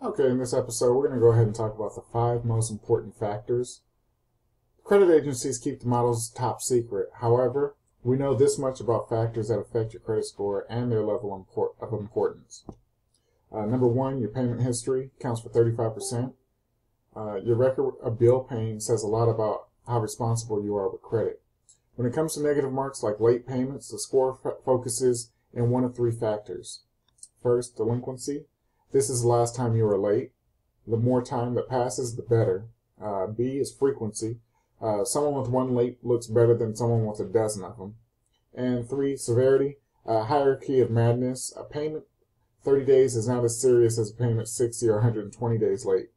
Okay, in this episode, we're going to go ahead and talk about the 5 most important factors. Credit agencies keep the models top secret. However, we know this much about factors that affect your credit score and their level of importance. Number 1, your payment history counts for 35%. Your record of bill paying says a lot about how responsible you are with credit. When it comes to negative marks like late payments, the score focuses in one of 3 factors. First, delinquency. This is the last time you were late. The more time that passes, the better. B is frequency. Someone with 1 late looks better than someone with a dozen of them. And 3, severity. Hierarchy of madness. A payment 30 days is not as serious as a payment 60 or 120 days late.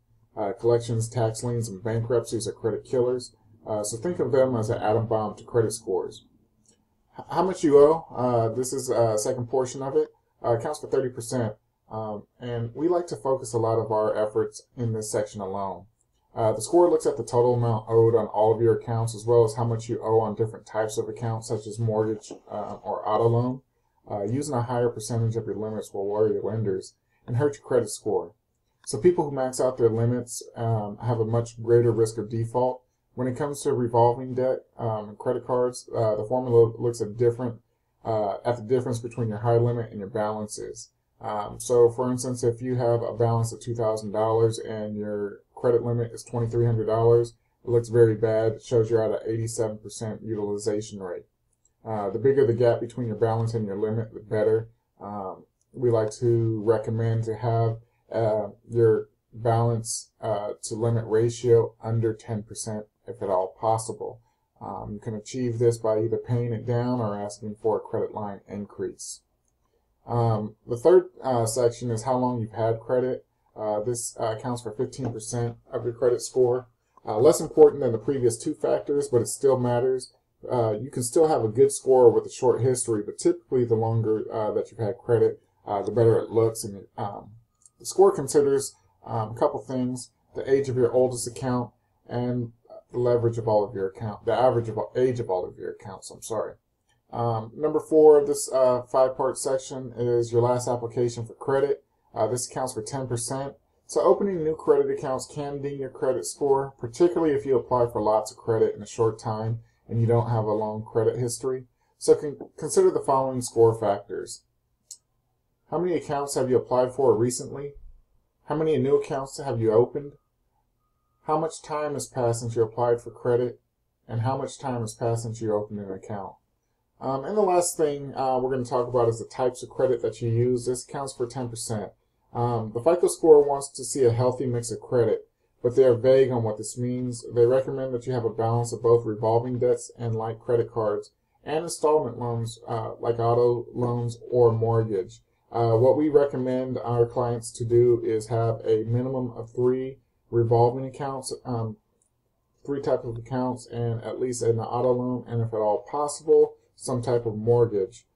Collections, tax liens, and bankruptcies are credit killers. So think of them as an atom bomb to credit scores. How much you owe, this is a second portion of it, counts for 30%. And we like to focus a lot of our efforts in this section alone. The score looks at the total amount owed on all of your accounts, as well as how much you owe on different types of accounts, such as mortgage or auto loan. Using a higher percentage of your limits will worry your lenders and hurt your credit score. So people who max out their limits have a much greater risk of default. When it comes to revolving debt and credit cards, the formula looks at the difference between your high limit and your balances. So, for instance, if you have a balance of $2,000 and your credit limit is $2,300, it looks very bad. It shows you're at an 87% utilization rate. The bigger the gap between your balance and your limit, the better. We like to recommend to have your balance to limit ratio under 10% if at all possible. You can achieve this by either paying it down or asking for a credit line increase. The third section is how long you've had credit. This accounts for 15% of your credit score. Less important than the previous 2 factors, but it still matters. You can still have a good score with a short history, but typically the longer that you've had credit, the better it looks. And the score considers a couple things: the age of your oldest account and the leverage of all of your account, the average age of all of your accounts. Number 4 of this 5-part section is your last application for credit. This accounts for 10%. So opening new credit accounts can ding your credit score, particularly if you apply for lots of credit in a short time and you don't have a long credit history. So consider the following score factors. How many accounts have you applied for recently? How many new accounts have you opened? How much time has passed since you applied for credit? And how much time has passed since you opened an account? And the last thing we're going to talk about is the types of credit that you use. This counts for 10%. The FICO score wants to see a healthy mix of credit, but they are vague on what this means. They recommend that you have a balance of both revolving debts and light credit cards and installment loans like auto loans or mortgage. What we recommend our clients to do is have a minimum of 3 revolving accounts, 3 types of accounts, and at least an auto loan, and if at all possible, some type of mortgage.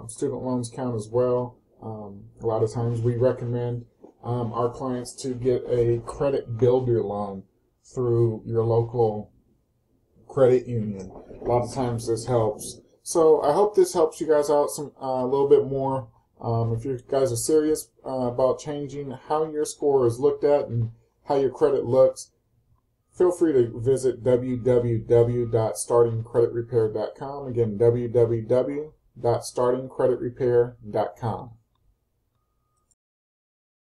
Student loans count as well. A lot of times we recommend our clients to get a credit builder loan through your local credit union. A lot of times this helps. So I hope this helps you guys out a little bit more. If you guys are serious about changing how your score is looked at and how your credit looks, feel free to visit www.startingcreditrepair.com. Again, www.startingcreditrepair.com.